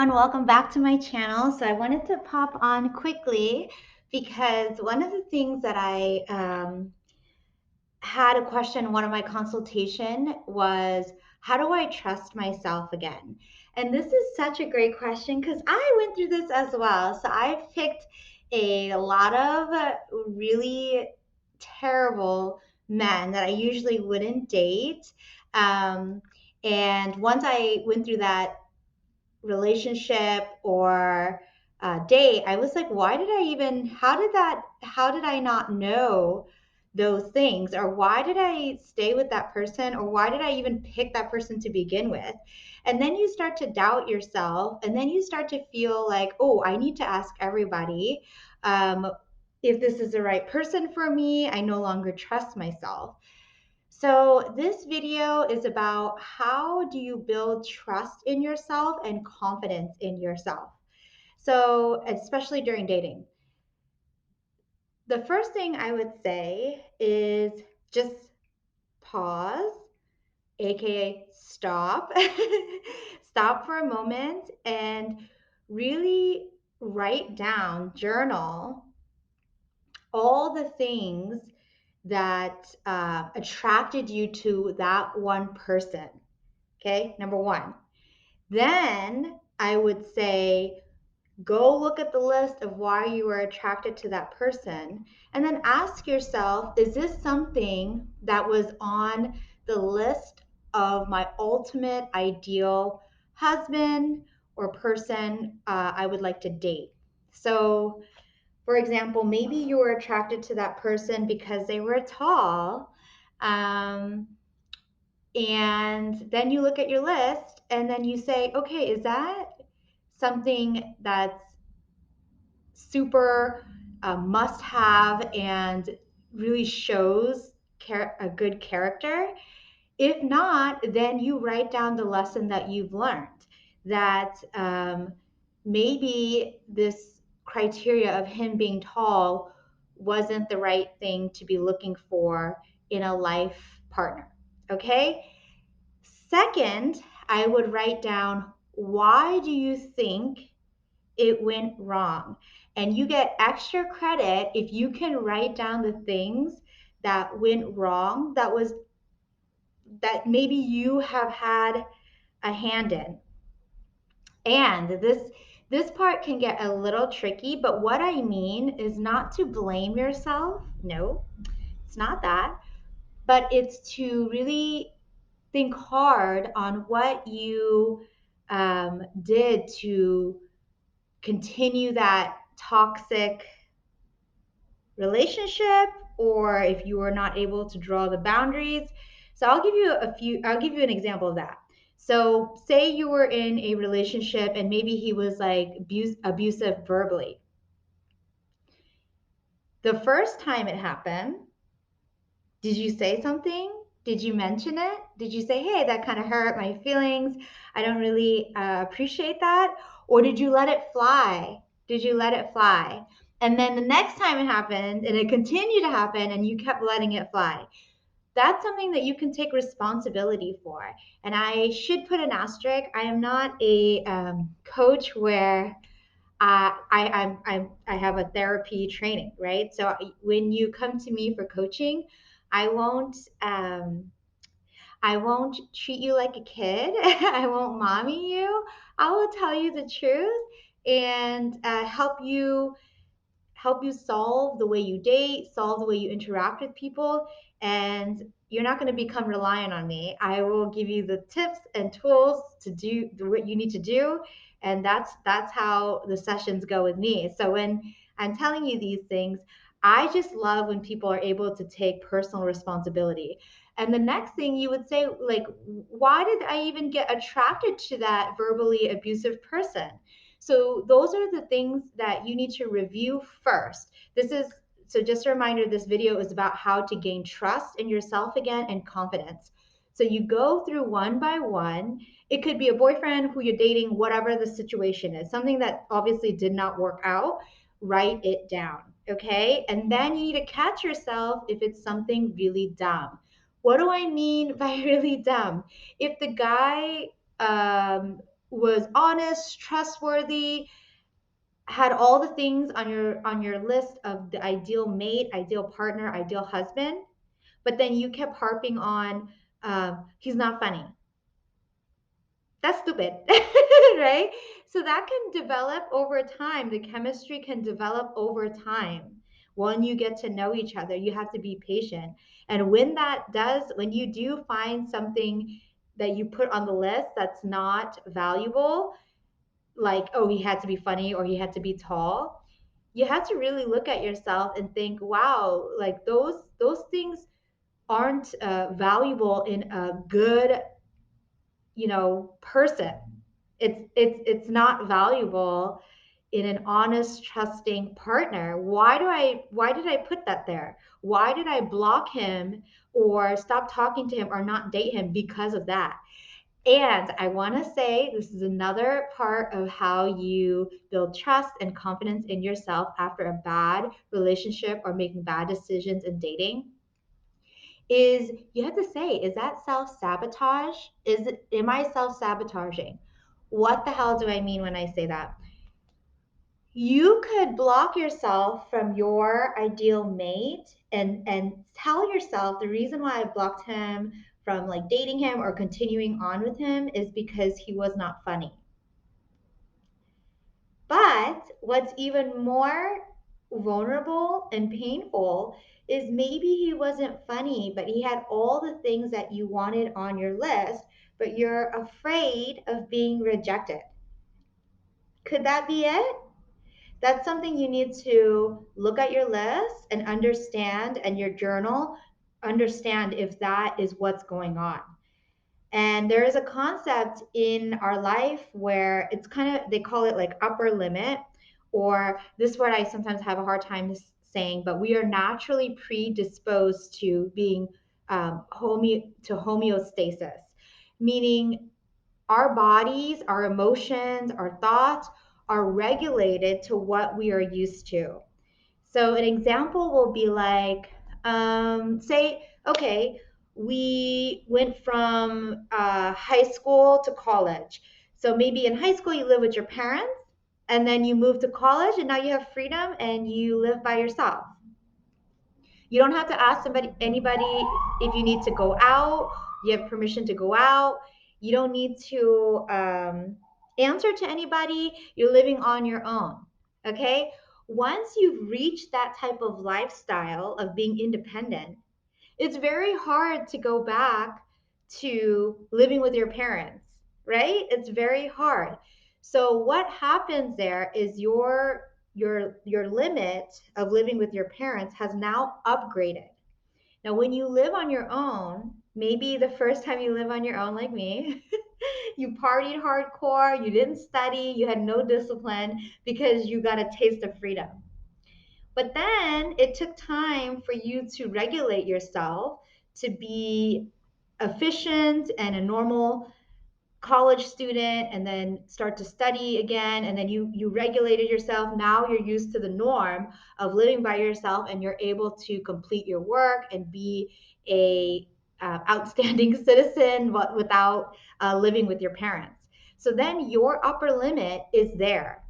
And welcome back to my channel. So I wanted to pop on quickly because one of the things that I had a question in one of my consultation was, how do I trust myself again? And this is such a great question because I went through this as well. So I've picked a lot of really terrible men that I usually wouldn't date. Um, and once I went through that relationship or date, I was like, why did I even, how did I not know those things? Or why did I stay with that person? Or why did I even pick that person to begin with? And then you start to doubt yourself. And then you start to feel like, oh, I need to ask everybody if this is the right person for me. I no longer trust myself. So this video is about how do you build trust in yourself and confidence in yourself. So especially during dating. The first thing I would say is just pause, aka stop. Stop for a moment and really write down, journal all the things that attracted you to that one person. Okay, number one. Then I would say, go look at the list of why you were attracted to that person. And then ask yourself, is this something that was on the list of my ultimate ideal husband or person I would like to date? So, for example, maybe you were attracted to that person because they were tall. Um, and then you look at your list and then you say, okay, is that something that's super must have and really shows a good character? If not, then you write down the lesson that you've learned that maybe this criteria of him being tall wasn't the right thing to be looking for in a life partner. Okay. Second, I would write down, why do you think it went wrong? And you get extra credit if you can write down the things that went wrong, that maybe you have had a hand in. And this part can get a little tricky, but what I mean is not to blame yourself. No, it's not that, but it's to really think hard on what you did to continue that toxic relationship, or if you were not able to draw the boundaries. So I'll give you an example of that. So say you were in a relationship and maybe he was like abusive verbally. The first time it happened, did you say something? Did you mention it? Did you say, hey, that kind of hurt my feelings? I don't really appreciate that. Or did you let it fly? Did you let it fly? And then the next time it happened and it continued to happen and you kept letting it fly. That's something that you can take responsibility for. And I should put an asterisk. I am not a coach where I have a therapy training, right? So when you come to me for coaching, I won't um, I won't treat you like a kid. I won't mommy you. I will tell you the truth and help you solve the way you date, solve the way you interact with people, and you're not going to become reliant on me. I will give you the tips and tools to do what you need to do, and that's how the sessions go with me. So when I'm telling you these things, I just love when people are able to take personal responsibility. And the next thing you would say, like, why did I even get attracted to that verbally abusive person? So those are the things that you need to review first. This is so just a reminder, this video is about how to gain trust in yourself again and confidence. So you go through one by one. It could be a boyfriend who you're dating, whatever the situation is, something that obviously did not work out, write it down. Okay. And then you need to catch yourself if it's something really dumb. What do I mean by really dumb? If the guy was honest, trustworthy, had all the things on your list of the ideal mate, ideal partner, ideal husband, but then you kept harping on he's not funny. That's stupid, right? So that can develop over time. The chemistry can develop over time. When you get to know each other, you have to be patient. And when you do find something that you put on the list that's not valuable, like, oh, he had to be funny or he had to be tall, you have to really look at yourself and think, wow, like those things aren't valuable in a good, person. It's not valuable in an honest, trusting partner. Why did I put that there? Why did I block him or stop talking to him or not date him because of that? And I want to say this is another part of how you build trust and confidence in yourself after a bad relationship or making bad decisions in dating is you have to say, is that self-sabotage? Am I self-sabotaging? What the hell do I mean when I say that? You could block yourself from your ideal mate and tell yourself the reason why I blocked him from like dating him or continuing on with him is because he was not funny. But what's even more vulnerable and painful is maybe he wasn't funny, but he had all the things that you wanted on your list, but you're afraid of being rejected. Could that be it? That's something you need to look at your list and understand, and your journal, understand if that is what's going on. And there is a concept in our life where it's kind of, they call it like upper limit, or this word I sometimes have a hard time saying, but we are naturally predisposed to being to homeostasis, meaning our bodies, our emotions, our thoughts are regulated to what we are used to. So an example will be like, say, okay, we went from high school to college. So maybe in high school you live with your parents, and then you move to college, and now you have freedom and you live by yourself. You don't have to ask anybody if you need to go out. You have permission to go out. You don't need to answer to anybody. You're living on your own. Okay. Once you've reached that type of lifestyle of being independent, it's very hard to go back to living with your parents, right? It's very hard. So what happens there is your limit of living with your parents has now upgraded. Now, when you live on your own, maybe the first time you live on your own, like me, you partied hardcore, you didn't study, you had no discipline because you got a taste of freedom. But then it took time for you to regulate yourself to be efficient and a normal college student, and then start to study again, and then you regulated yourself. Now you're used to the norm of living by yourself, and you're able to complete your work and be a outstanding citizen, but without living with your parents. So then your upper limit is there.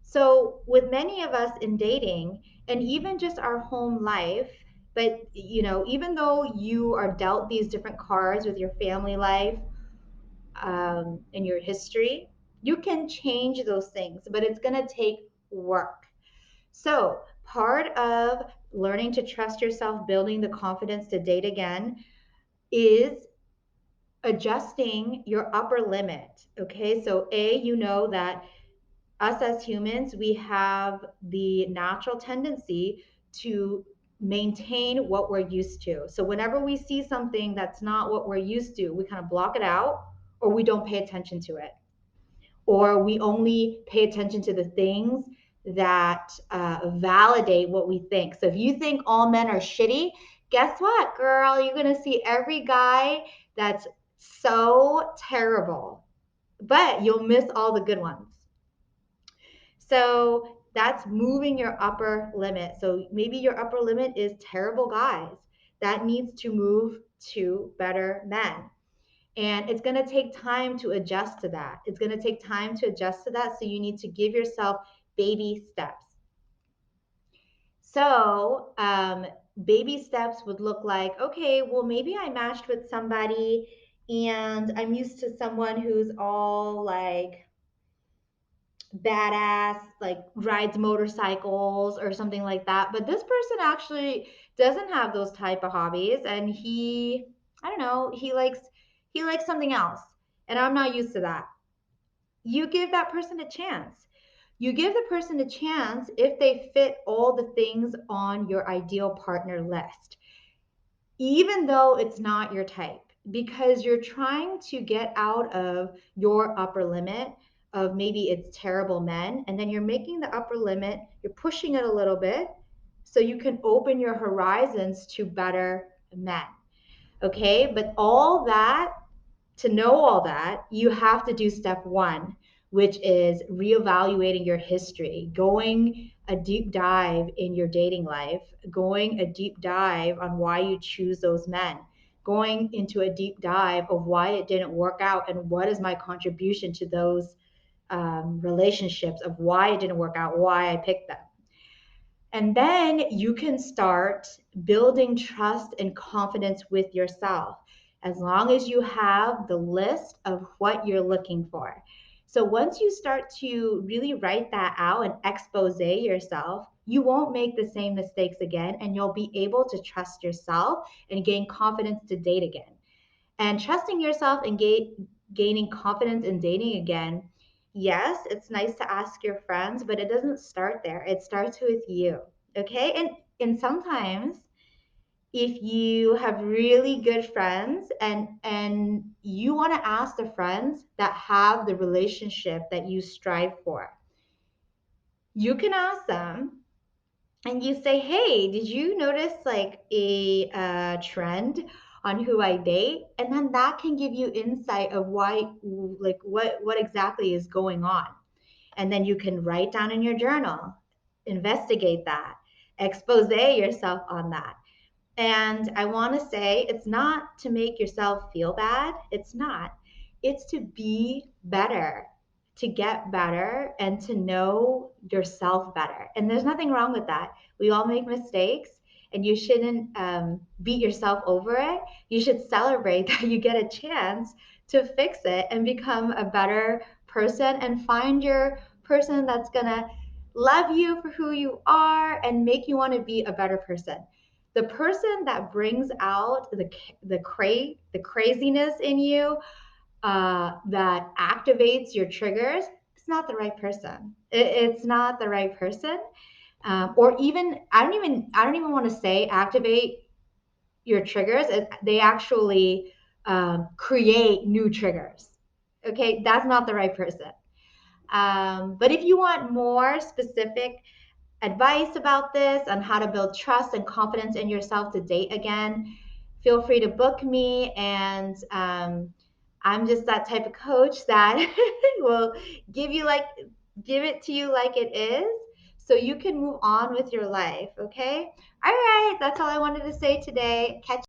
So with many of us in dating, and even just our home life, but even though you are dealt these different cards with your family life, in your history, you can change those things, but it's going to take work. So, part of learning to trust yourself, building the confidence to date again, is adjusting your upper limit. Okay, so you know that us as humans, we have the natural tendency to maintain what we're used to. So whenever we see something that's not what we're used to, we kind of block it out, or we don't pay attention to it, or we only pay attention to the things that validate what we think. So if you think all men are shitty, guess what, girl? You're going to see every guy that's so terrible, but you'll miss all the good ones. So that's moving your upper limit. So maybe your upper limit is terrible guys. That needs to move to better men. And it's going to take time to adjust to that. It's going to take time to adjust to that. So you need to give yourself baby steps. So, baby steps would look like, okay, well, maybe I matched with somebody and I'm used to someone who's all like badass, like rides motorcycles or something like that. But this person actually doesn't have those type of hobbies, and I don't know, he likes something else, and I'm not used to that. You give that person a chance. You give the person a chance if they fit all the things on your ideal partner list, even though it's not your type, because you're trying to get out of your upper limit of maybe it's terrible men, and then you're making the upper limit, you're pushing it a little bit so you can open your horizons to better men. Okay, but all that, to know all that, you have to do step one, which is reevaluating your history, going a deep dive in your dating life, going a deep dive on why you choose those men, going into a deep dive of why it didn't work out and what is my contribution to those relationships, of why it didn't work out, why I picked them. And then you can start building trust and confidence with yourself as long as you have the list of what you're looking for. So once you start to really write that out and expose yourself, you won't make the same mistakes again, and you'll be able to trust yourself and gain confidence to date again. And trusting yourself and gaining confidence in dating again, yes, it's nice to ask your friends, but it doesn't start there. It starts with you. Okay? And sometimes if you have really good friends and you want to ask the friends that have the relationship that you strive for, you can ask them and you say, "Hey, did you notice like a trend on who I date?" And then that can give you insight of why, like what exactly is going on. And then you can write down in your journal, investigate that, expose yourself on that. And I want to say it's not to make yourself feel bad. It's not. It's to be better, to get better, and to know yourself better. And there's nothing wrong with that. We all make mistakes, and you shouldn't beat yourself over it. You should celebrate that you get a chance to fix it and become a better person and find your person that's going to love you for who you are and make you want to be a better person. The person that brings out the craziness in you, that activates your triggers, it's not the right person. It's not the right person. Or even I don't even want to say activate your triggers. They actually create new triggers. Okay, that's not the right person. But if you want more specific advice about this on how to build trust and confidence in yourself to date again, feel free to book me. And I'm just that type of coach that will give it to you like it is so you can move on with your life. Okay. All right. That's all I wanted to say today. Catch